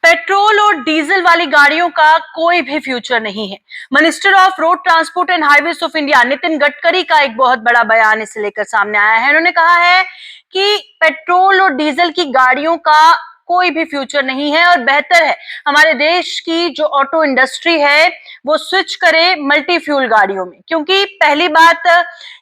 Petrol और diesel वाली गाड़ियों का कोई भी फ्यूचर नहीं है। Minister of road transport and highways of India Nitin Gadkari का एक बहुत बड़ा बयान इसे लेकर सामने आया है। उन्होंने कहा है कि पेट्रोल और डीजल की गाड़ियों का कोई भी फ्यूचर नहीं है और बेहतर है हमारे देश की जो ऑटो इंडस्ट्री है वो स्विच करे मल्टी फ्यूल गाड़ियों में, क्योंकि पहली बात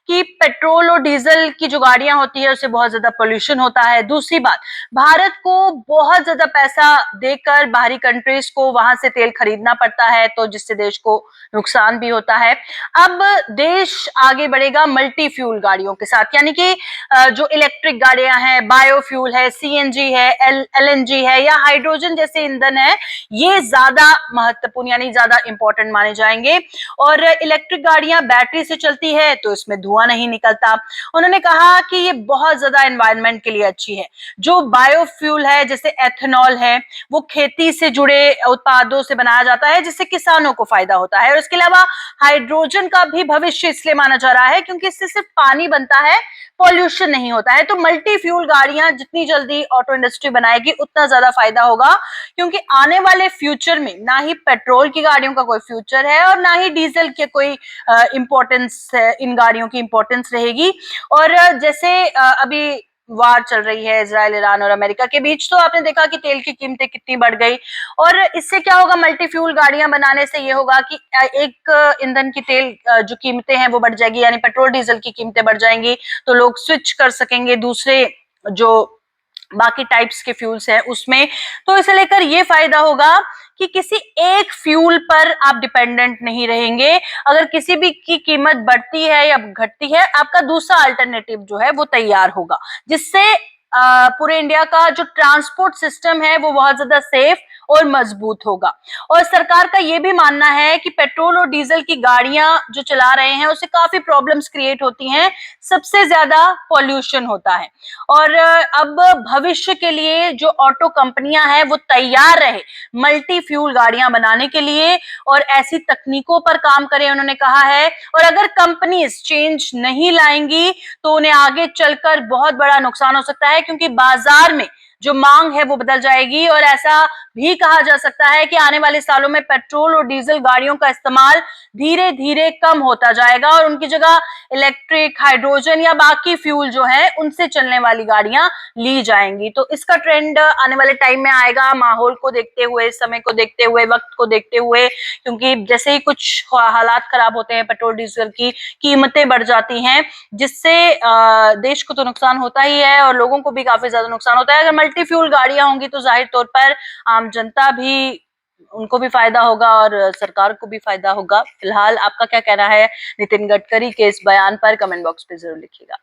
कि पेट्रोल और डीजल की जो गाड़ियां होती है उससे बहुत ज्यादा पोल्यूशन होता है। दूसरी बात, भारत को बहुत ज्यादा पैसा देकर बाहरी कंट्रीज को वहां से तेल खरीदना पड़ता है, तो जिससे देश को नुकसान भी होता है। अब देश आगे बढ़ेगा मल्टी फ्यूल गाड़ियों के साथ, यानी कि जो इलेक्ट्रिक गाड़ियां हैं, बायोफ्यूल है, सीएनजी है, एलएनजी है या हाइड्रोजन जैसे ईंधन है, ये ज्यादा महत्वपूर्ण यानी ज्यादा इंपॉर्टेंट माने जाएंगे। और इलेक्ट्रिक गाड़ियां बैटरी से चलती है तो इसमें धुआं नहीं निकलता। उन्होंने कहा कि ये बहुत ज्यादा एनवायरनमेंट के लिए अच्छी है। जो बायोफ्यूल है जैसे एथेनॉल है, वो खेती से जुड़े उत्पादों से बनाया जाता है जिससे किसानों को फायदा होता है। और इसके अलावा हाइड्रोजन का भी भविष्य इसलिए माना जा रहा है क्योंकि इससे सिर्फ पानी बनता है, पॉल्यूशन नहीं होता है। तो मल्टी फ्यूल गाड़ियां जितनी जल्दी ऑटो इंडस्ट्री बनाएगी उतना ज्यादा फायदा होगा, क्योंकि आने वाले फ्यूचर में ना ही पेट्रोल की गाड़ियों का कोई फ्यूचर है और ना ही डीजल के कोई इंपॉर्टेंस इन गाड़ियों की इंपॉर्टेंस रहेगी। और जैसे अभी वार चल रही है इजराइल, ईरान और अमेरिका के बीच, तो आपने देखा कि तेल की कीमतें कितनी बढ़ गई। और इससे क्या होगा, मल्टी फ्यूल गाड़ियां बनाने से ये होगा कि एक ईंधन की तेल जो कीमतें हैं वो बढ़ जाएगी, यानी पेट्रोल डीजल की कीमतें बढ़ जाएंगी, तो लोग स्विच कर सकेंगे दूसरे जो बाकी टाइप्स के फ्यूल्स हैं उसमें। तो इसे लेकर ये फायदा होगा कि किसी एक फ्यूल पर आप डिपेंडेंट नहीं रहेंगे। अगर किसी भी की कीमत बढ़ती है या घटती है, आपका दूसरा अल्टरनेटिव जो है वो तैयार होगा, जिससे पूरे इंडिया का जो ट्रांसपोर्ट सिस्टम है वो बहुत ज्यादा सेफ और मजबूत होगा। और सरकार का ये भी मानना है कि पेट्रोल और डीजल की गाड़ियां जो चला रहे हैं उससे काफी प्रॉब्लम्स क्रिएट होती हैं, सबसे ज्यादा पॉल्यूशन होता है। और अब भविष्य के लिए जो ऑटो कंपनियां हैं वो तैयार रहे मल्टी फ्यूल गाड़ियां बनाने के लिए और ऐसी तकनीकों पर काम करें, उन्होंने कहा है। और अगर कंपनीज चेंज नहीं लाएंगी तो उन्हें आगे चलकर बहुत बड़ा नुकसान हो सकता है, क्योंकि बाजार में जो मांग है वो बदल जाएगी। और ऐसा भी कहा जा सकता है कि आने वाले सालों में पेट्रोल और डीजल गाड़ियों का इस्तेमाल धीरे धीरे कम होता जाएगा और उनकी जगह इलेक्ट्रिक, हाइड्रोजन या बाकी फ्यूल जो है उनसे चलने वाली गाड़ियां ली जाएंगी। तो इसका ट्रेंड आने वाले टाइम में आएगा, माहौल को देखते हुए, समय को देखते हुए, वक्त को देखते हुए, क्योंकि जैसे ही कुछ हालात खराब होते हैं पेट्रोल डीजल की कीमतें बढ़ जाती हैं, जिससे देश को तो नुकसान होता ही है और लोगों को भी काफी ज्यादा नुकसान होता है। अगर मल्टी फ्यूल गाड़ियां होंगी तो जाहिर तौर पर आम जनता भी, उनको भी फायदा होगा और सरकार को भी फायदा होगा। फिलहाल आपका क्या कहना है नितिन गडकरी के इस बयान पर, कमेंट बॉक्स पे जरूर लिखिएगा।